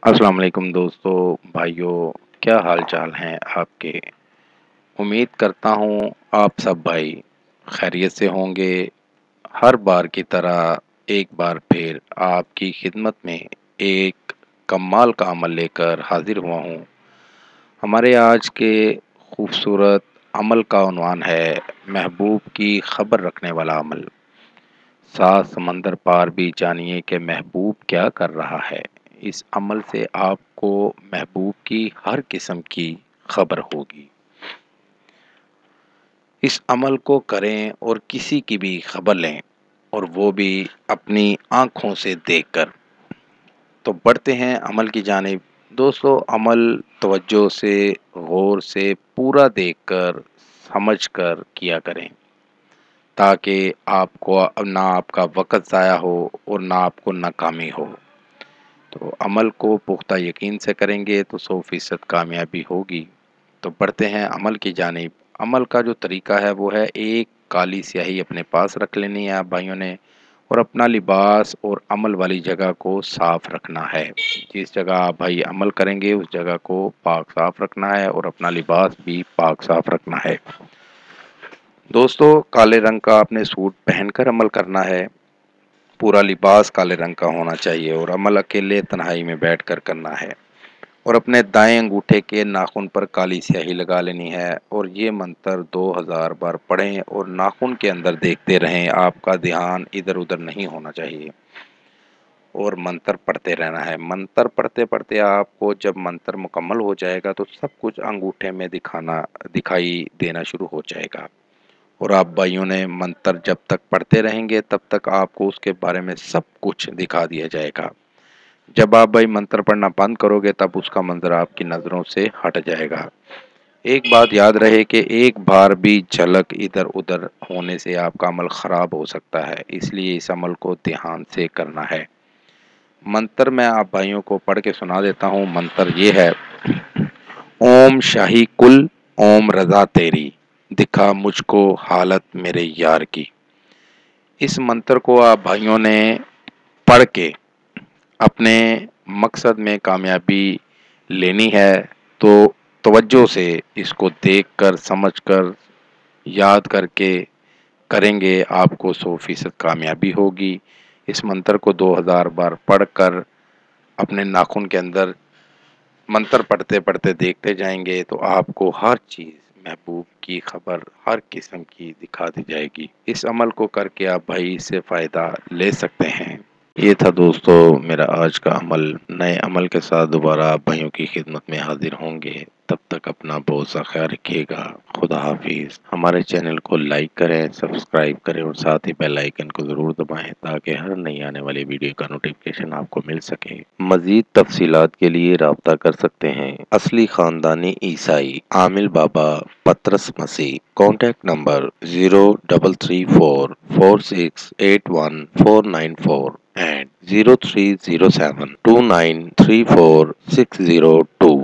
السلام علیکم دوستو بھائیوں، کیا حال چال ہیں آپ کے؟ امید کرتا ہوں آپ سب بھائی خیریت سے ہوں گے۔ ہر بار کی طرح ایک بار پھر آپ کی خدمت میں ایک کمال کا عمل لے کر حاضر ہوا ہوں۔ ہمارے آج کے خوبصورت عمل کا عنوان ہے محبوب کی خبر رکھنے والا عمل۔ سات سمندر پار بھی جانیے کہ محبوب کیا کر رہا ہے۔ اس عمل سے آپ کو محبوب کی ہر قسم کی خبر ہوگی۔ اس عمل کو کریں اور کسی کی بھی خبر لیں، اور وہ بھی اپنی آنکھوں سے دیکھ کر۔ تو بڑھتے ہیں عمل کی جانب۔ دوستو، عمل توجہ سے، غور سے، پورا دیکھ کر، سمجھ کر کیا کریں، تاکہ آپ کو نہ آپ کا وقت ضائع ہو اور نہ آپ کو ناکامی ہو۔ تو عمل کو پختہ یقین سے کریں گے تو 100% کامیابی ہوگی۔ تو بڑھتے ہیں عمل کی جانب۔ عمل کا جو طریقہ ہے وہ ہے ایک کالی سیاہی اپنے پاس رکھ لینی ہے آپ بھائیوں نے، اور اپنا لباس اور عمل والی جگہ کو صاف رکھنا ہے۔ جس جگہ آپ بھائی عمل کریں گے اس جگہ کو پاک صاف رکھنا ہے، اور اپنا لباس بھی پاک صاف رکھنا ہے۔ دوستو، کالے رنگ کا آپ نے سوٹ پہن کر عمل کرنا ہے۔ پورا لباس کالے رنگ کا ہونا چاہیے، اور عمل اکیلے تنہائی میں بیٹھ کر کرنا ہے، اور اپنے دائیں انگوٹھے کے ناخن پر کالی سیاہی لگا لینی ہے، اور یہ منتر 2000 بار پڑھیں اور ناخن کے اندر دیکھتے رہیں۔ آپ کا دھیان ادھر ادھر نہیں ہونا چاہیے، اور منتر پڑھتے رہنا ہے۔ منتر پڑھتے پڑھتے آپ کو جب منتر مکمل ہو جائے گا تو سب کچھ انگوٹھے میں دکھائی دینا شروع ہو جائے گا، اور آپ بھائیوں نے منتر جب تک پڑھتے رہیں گے تب تک آپ کو اس کے بارے میں سب کچھ دکھا دیا جائے گا۔ جب آپ بھائی منتر پڑھنا بند کرو گے تب اس کا منظر آپ کی نظروں سے ہٹ جائے گا۔ ایک بات یاد رہے کہ ایک بار بھی جھلک ادھر ادھر ہونے سے آپ کا عمل خراب ہو سکتا ہے، اس لیے اس عمل کو دھیان سے کرنا ہے۔ منتر میں آپ بھائیوں کو پڑھ کے سنا دیتا ہوں۔ منتر یہ ہے: اوم شاہی کل، اوم رضا تیری، دکھا مجھ کو حالت میرے یار کی۔ اس منتر کو آپ بھائیوں نے پڑھ کے اپنے مقصد میں کامیابی لینی ہے، تو توجہ سے اس کو دیکھ کر، سمجھ کر، یاد کر کے کریں گے، آپ کو 100% کامیابی ہوگی۔ اس منتر کو 2000 بار پڑھ کر اپنے ناخن کے اندر منتر پڑھتے پڑھتے دیکھتے جائیں گے تو آپ کو ہر چیز محبوب کی خبر ہر قسم کی دکھا دی جائے گی۔ اس عمل کو کر کے آپ بھائی اس سے فائدہ لے سکتے ہیں۔ یہ تھا دوستو میرا آج کا عمل۔ نئے عمل کے ساتھ دوبارہ آپ بھائیوں کی خدمت میں حاضر ہوں گے۔ تب تک اپنا بہت سا خیال رکھیے گا۔ خدا حافظ۔ ہمارے چینل کو لائک کریں، سبسکرائب کریں، اور ساتھ ہی بیل آئیکن کو ضرور دبائیں تاکہ ہر نئی آنے والی ویڈیو کا نوٹیفکیشن آپ کو مل سکے۔ مزید تفصیلات کے لیے رابطہ کر سکتے ہیں۔ اصلی خاندانی عیسائی عامل بابا پطرس مسیح۔ Contact number 0334468194 and 030729346002۔